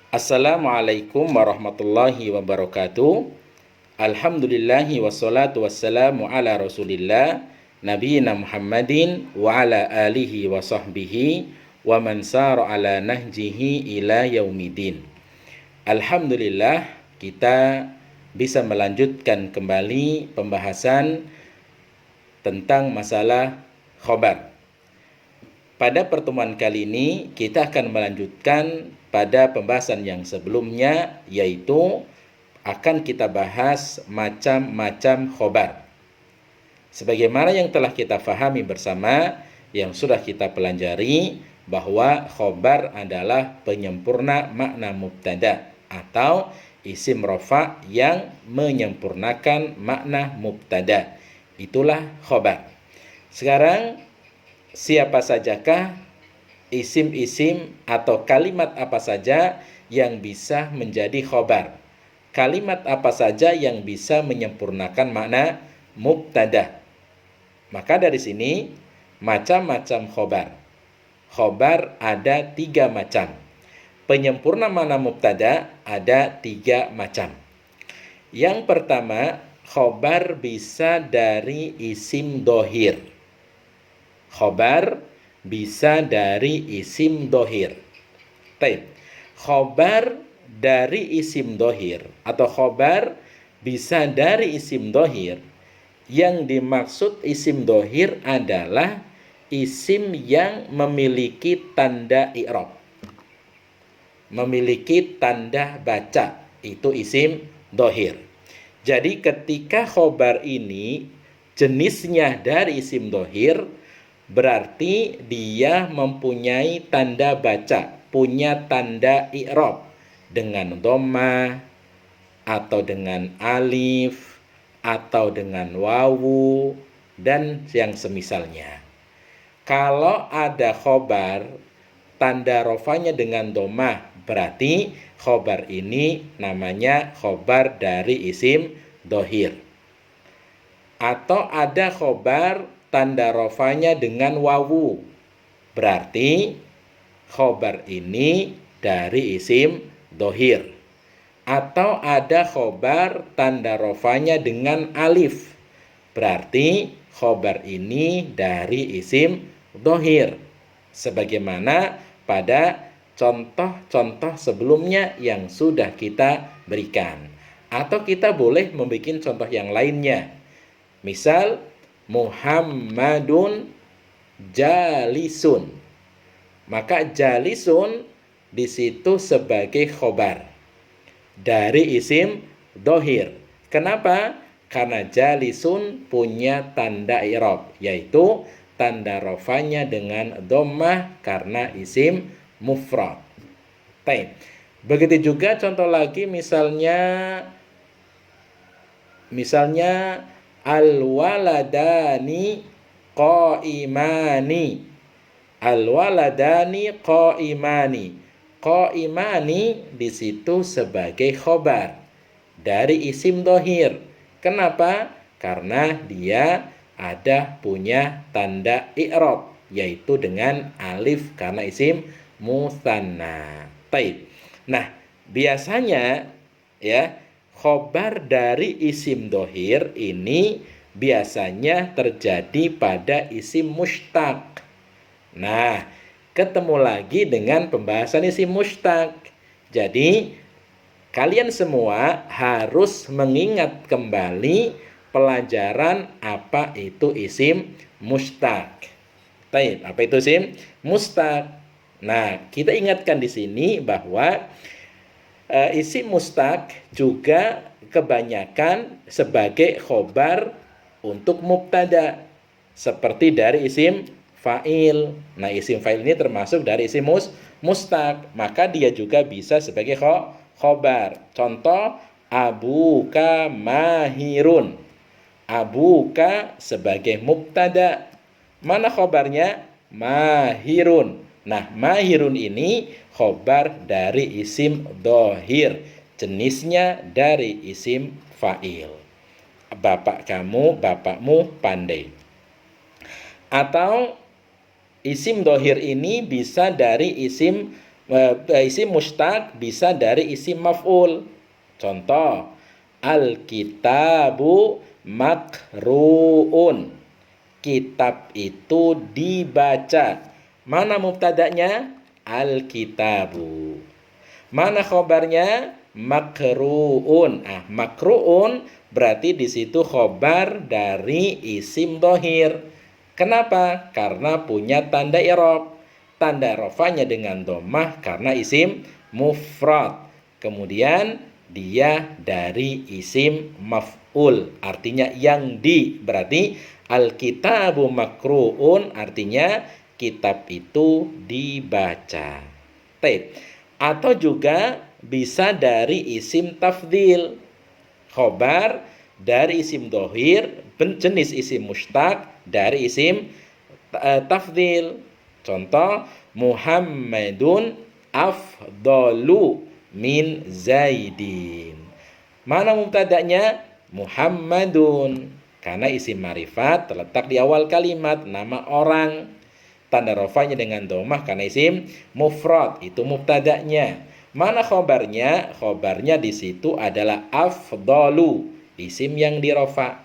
Assalamualaikum warahmatullahi wabarakatuh. Alhamdulillahi wassalatu wassalamu ala rasulillah nabiyina Muhammadin wa ala alihi wa sahbihi wa man sara ala nahjihi ila yaumidin. Alhamdulillah, kita bisa melanjutkan kembali pembahasan tentang masalah khobar. Pada pertemuan kali ini kita akan melanjutkan pada pembahasan yang sebelumnya, yaitu akan kita bahas macam-macam khobar. Sebagaimana yang telah kita fahami bersama, yang sudah kita pelajari, bahwa khobar adalah penyempurna makna mubtada atau isim rofa yang menyempurnakan makna mubtada. Itulah khobar. Sekarang, siapa sajakah isim-isim atau kalimat apa saja yang bisa menjadi khobar? Kalimat apa saja yang bisa menyempurnakan makna mubtada? Maka dari sini macam-macam khobar. Khobar ada 3 macam. Penyempurna makna mubtada ada 3 macam. Yang pertama, khobar bisa dari isim dohir. Khobar bisa dari isim dohir. Khobar dari isim dohir atau khobar bisa dari isim dohir. Yang dimaksud isim dohir adalah isim yang memiliki tanda i'rab, memiliki tanda baca. Itu isim dohir. Jadi ketika khobar ini jenisnya dari isim dohir, berarti dia mempunyai tanda baca, punya tanda i'rab dengan dhamma atau dengan alif atau dengan wawu dan yang semisalnya. Kalau ada khobar tanda rofanya dengan dhammah, berarti khobar ini namanya khobar dari isim dohir. Atau ada khobar tanda rofanya dengan wawu, berarti khobar ini dari isim dohir. Atau ada khobar tanda rofanya dengan alif, berarti khobar ini dari isim dohir, sebagaimana pada contoh-contoh sebelumnya yang sudah kita berikan. Atau kita boleh membuat contoh yang lainnya. Misal, Muhammadun jalisun. Maka jalisun di situ sebagai khobar dari isim dohir. Kenapa? Karena jalisun punya tanda i'rab, yaitu tanda rofanya dengan dhammah karena isim mufrad. Begitu juga contoh lagi, misalnya al-waladani qaimani. Al-waladani qaimani. Qaimani di situ sebagai khobar dari isim dohir. Kenapa? Karena dia ada punya tanda i'rab, yaitu dengan alif karena isim mutsanna. Nah, biasanya ya, khobar dari isim dohir ini biasanya terjadi pada isim mushtaq. Nah, ketemu lagi dengan pembahasan isim mushtaq. Jadi, kalian semua harus mengingat kembali pelajaran apa itu isim mushtaq. Apa itu isim mushtaq? Nah, kita ingatkan di sini bahwa isim mushtaq juga kebanyakan sebagai khobar untuk mubtada, seperti dari isim fa'il. Nah, isim fa'il ini termasuk dari isim mushtaq, maka dia juga bisa sebagai khobar. Contoh, abuka mahirun. Abuka sebagai mubtada. Mana khobarnya? Mahirun. Nah, mahirun ini khobar dari isim dohir, jenisnya dari isim fa'il. Bapak kamu, bapakmu pandai. Atau isim dohir ini bisa dari isim Isim mustaq bisa dari isim maf'ul. Contoh, al-kitabu makruun. Kitab itu dibaca. Mana mubtada'nya? Al-kitabu. Mana khobarnya? Makruun. Makruun berarti di situ khobar dari isim dohir. Kenapa? Karena punya tanda i'rab. Tanda i'rabnya dengan dhammah karena isim mufrad. Kemudian dia dari isim maf'ul, artinya yang berarti al-kitabu makruun artinya kitab itu dibaca. Atau juga bisa dari isim tafdil, khobar dari isim dohir, jenis isim mustaq dari isim tafdil. Contoh, Muhammadun afdalu min Zaidin. Mana mubtada'nya? Muhammadun. Karena isim ma'rifat terletak di awal kalimat, nama orang. Tanda rafanya dengan dhammah karena isim mufrad, itu mubtada'nya. Mana khobarnya? Khobarnya di situ adalah afdalu, isim yang dirafa.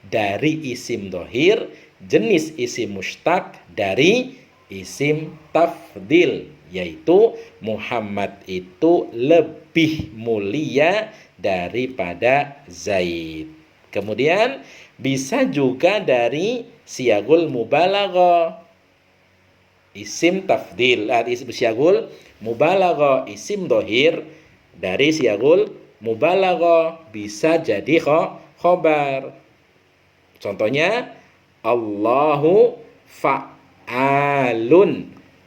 Dari isim dohir, jenis isim mustaq dari isim tafdil, yaitu Muhammad itu lebih mulia daripada Zaid. Kemudian bisa juga dari siagul mubalaghah, isim tafdil, isim siagul mubalaghah, isim dohir dari siagul mubalaghah bisa jadi khobar. Contohnya, Allahu fa'alun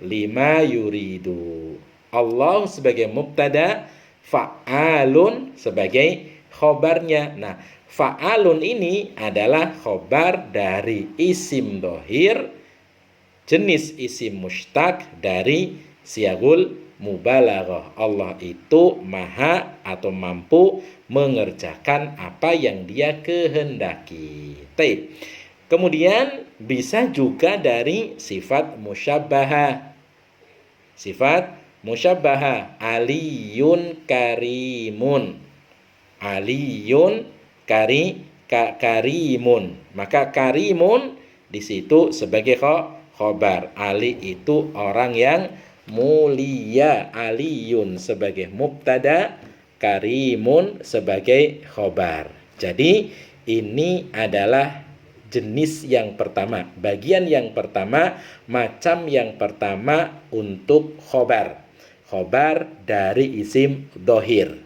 lima yuridu. Allah sebagai mubtada, fa'alun sebagai khobarnya. Nah, fa'alun ini adalah khobar dari isim dohir, jenis isim mustaq dari siagul mubalaghah. Allah itu maha atau mampu mengerjakan apa yang dia kehendaki. Kemudian bisa juga dari sifat musyabbahah. Sifat musyabbahah, aliyun karimun. Aliyun karimun. Maka karimun di situ sebagai khobar. Ali itu orang yang mulia. Aliyun sebagai mubtada, karimun sebagai khobar. Jadi ini adalah jenis yang pertama, bagian yang pertama, macam yang pertama untuk khobar. Khobar dari isim dohir.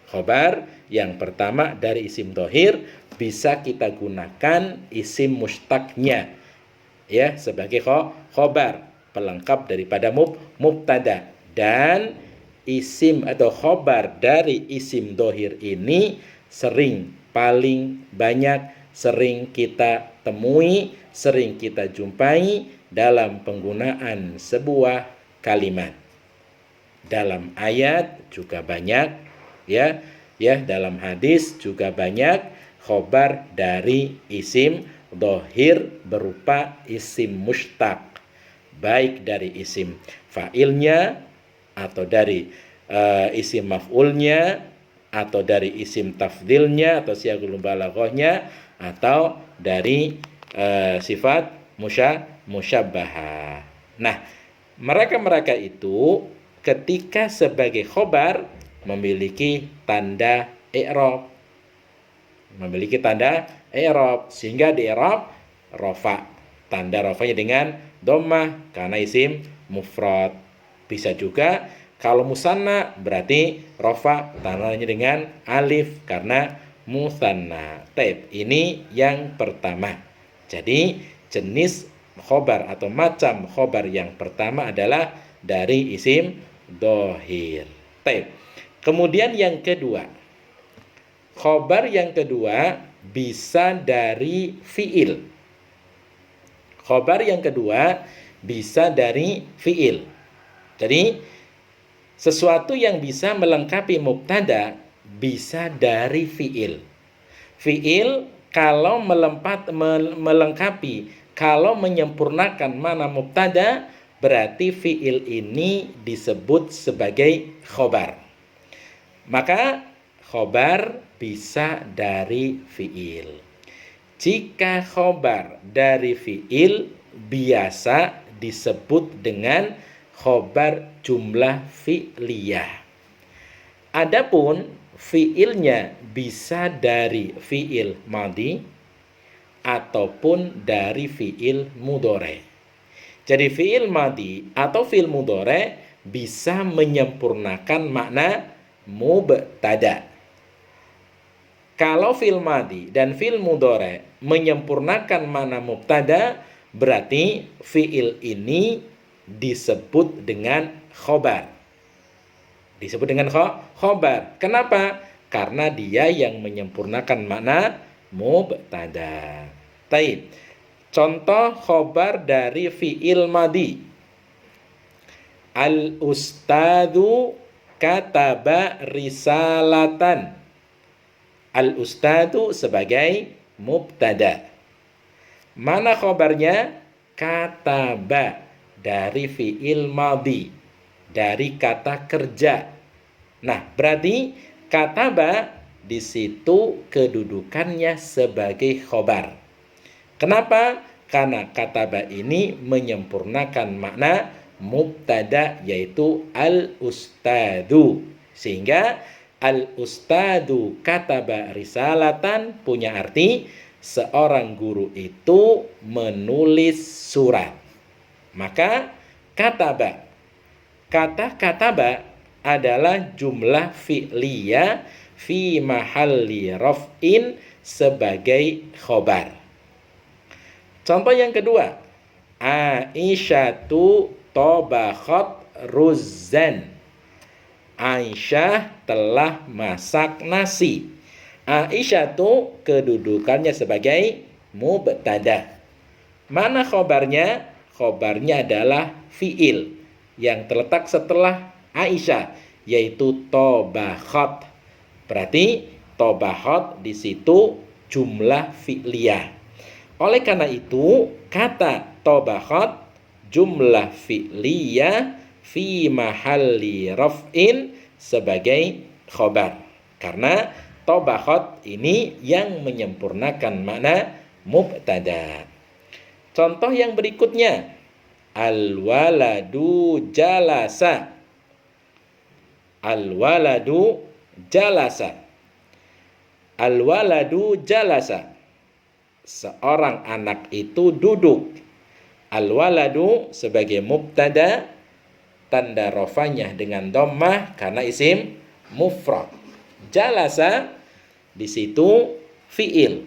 Khobar yang pertama dari isim dohir bisa kita gunakan isim mustaqnya, ya, sebagai khobar, pelengkap daripada mubtada. Dan isim atau khobar dari isim dohir ini paling banyak sering kita temui, sering kita jumpai dalam penggunaan sebuah kalimat. Dalam ayat juga banyak, ya, dalam hadis juga banyak khobar dari isim dohir berupa isim mustaq, baik dari isim fa'ilnya atau dari isim maf'ulnya atau dari isim tafdilnya atau siagul mubalaghahnya atau dari sifat musyabbahah. Nah, mereka itu ketika sebagai khobar memiliki tanda i'rab. Sehingga di i'rab rafa. Tanda rafanya dengan dhammah karena isim mufrad. Bisa juga kalau musanna berarti rafa tandanya dengan alif karena musanna. Ini yang pertama. Jadi jenis khobar atau macam khobar yang pertama adalah dari isim dohir. Kemudian yang kedua, khobar yang kedua bisa dari fi'il. Khobar yang kedua bisa dari fi'il. Jadi sesuatu yang bisa melengkapi mubtada bisa dari fi'il. Fi'il kalau melengkapi, kalau menyempurnakan mana mubtada, berarti fi'il ini disebut sebagai khobar. Maka khobar bisa dari fi'il. Jika khobar dari fi'il biasa disebut dengan khobar jumlah fi'liyah. Adapun fi'ilnya bisa dari fi'il madhi ataupun dari fi'il mudhari. Jadi fi'il madhi atau fi'il mudhari bisa menyempurnakan makna mubtada. Kalau fi'il madhi dan fi'il mudhari menyempurnakan makna mubtada, berarti fi'il ini disebut dengan khobar. Disebut dengan khobar. Kenapa? Karena dia yang menyempurnakan makna mubtada. Taib. Contoh khobar dari fi'il madhi. Al-ustadu kataba risalatan. Al-ustadu sebagai mubtada. Mana khobarnya? Kataba dari fi'il madhi, dari kata kerja. Nah, berarti kataba di situ kedudukannya sebagai khobar. Kenapa? Karena kataba ini menyempurnakan makna mubtada, yaitu al-ustadu. Sehingga al-ustadu kataba risalatan punya arti seorang guru itu menulis surat. Maka kataba, kata kataba adalah jumlah fi'liyah fi mahalli raf'in sebagai khobar. Contoh yang kedua, Aisyatu tobakhat ruzzan. Aisyah telah masak nasi. Aisyah itu kedudukannya sebagai mubtada. Mana khobarnya? Khobarnya adalah fi'il yang terletak setelah Aisyah, yaitu tobakhat. Berarti tobakhat di situ jumlah fi'liyah. Oleh karena itu, kata tobakhat jumlah fi'liyah fi mahalli raf'in sebagai khobar. Karena tobakhat ini yang menyempurnakan makna mubtada. Contoh yang berikutnya, al-waladu jalasa. Al-waladu jalasa. Al-waladu jalasa. Seorang anak itu duduk. Al-waladu sebagai mubtada, tanda rafanya dengan dhammah karena isim mufrad. Jalasa di situ fi'il.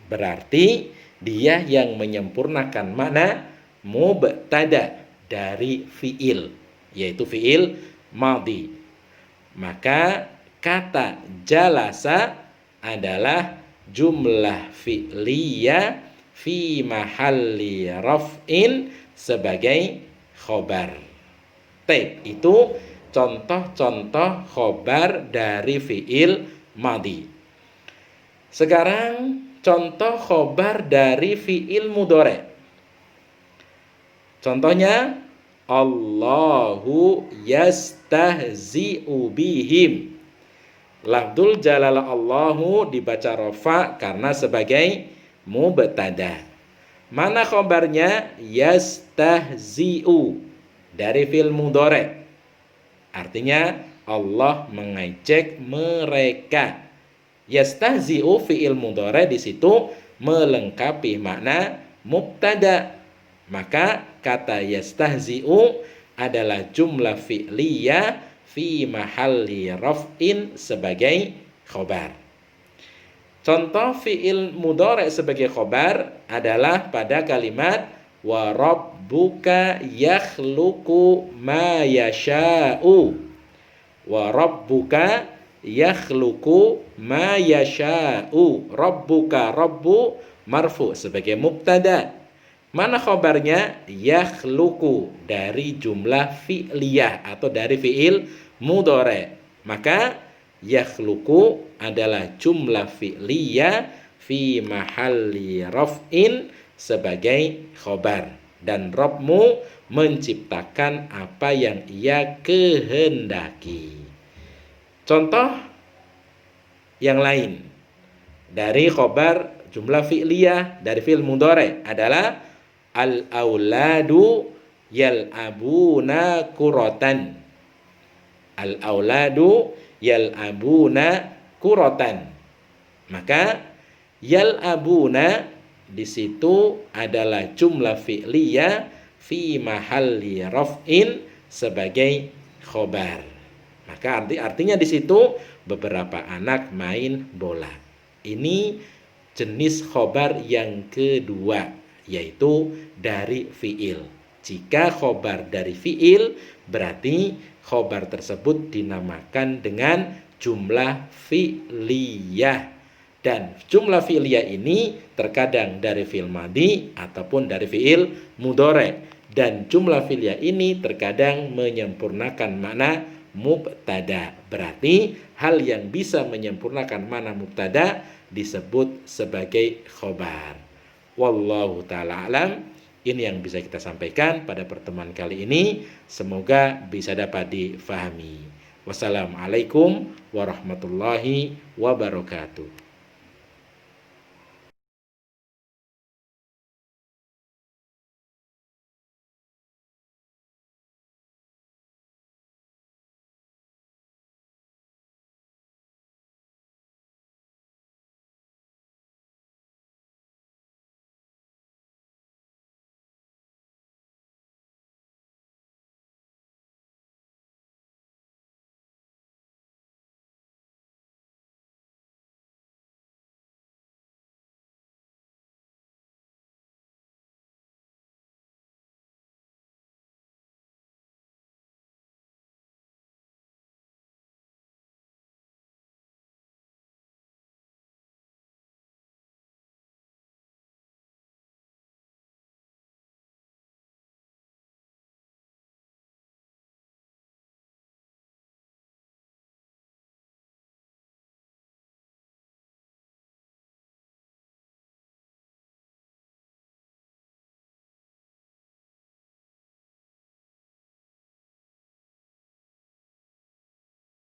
Berarti dia yang menyempurnakan makna mubtada dari fi'il, yaitu fi'il madhi. Maka kata jalasa adalah jumlah fi'liyah fi mahalli raf'in sebagai khobar. Taib, itu contoh-contoh khobar dari fi'il madhi. Sekarang contoh khobar dari fi'il mudhari. Contohnya, Allahu yastahzi'u bihim. Lafdzul jalalah Allahu dibaca rafa karena sebagai mubtada. Mana khobarnya? Yastahzi'u dari fi'il mudhari. Artinya Allah mengejek mereka. Yastahzi'u fi'il mudhari di situ melengkapi makna mubtada. Maka kata yastahzi'u adalah jumlah fi'liyah fi mahalli raf'in sebagai khobar. Contoh fi'il mudhari sebagai khobar adalah pada kalimat wa rabbuka yakhluqu ma yasha'u. Wa rabbuka yakhluqu ma yasha'u. Rabbuka, rabbu marfu sebagai mubtada. Mana khobarnya? Yakhluqu dari jumlah fi'liyah atau dari fi'il mudhari. Maka yakhluqu adalah jumlah fi'liyah fi mahalli raf'in sebagai khobar. Dan rabmu menciptakan apa yang ia kehendaki. Contoh yang lain dari khobar jumlah fi'liyah dari fi'il mudhari adalah al-auladu yal'abuna kuratan. Al-auladu yal'abuna kuratan. Maka yal'abuna di situ adalah jumlah fi'liyah fi mahalli raf'in sebagai khobar. Maka artinya di situ beberapa anak main bola. Ini jenis khobar yang kedua, yaitu dari fi'il. Jika khobar dari fi'il, berarti khobar tersebut dinamakan dengan jumlah fi'liyah. Dan jumlah fi'liyah ini terkadang dari fi'il madhi ataupun dari fi'il mudhari. Dan jumlah fi'liyah ini terkadang menyempurnakan makna mubtada. Berarti hal yang bisa menyempurnakan makna mubtada disebut sebagai khobar. Wallahu ta'ala alam. Ini yang bisa kita sampaikan pada pertemuan kali ini. Semoga bisa dapat difahami. Wassalamualaikum warahmatullahi wabarakatuh.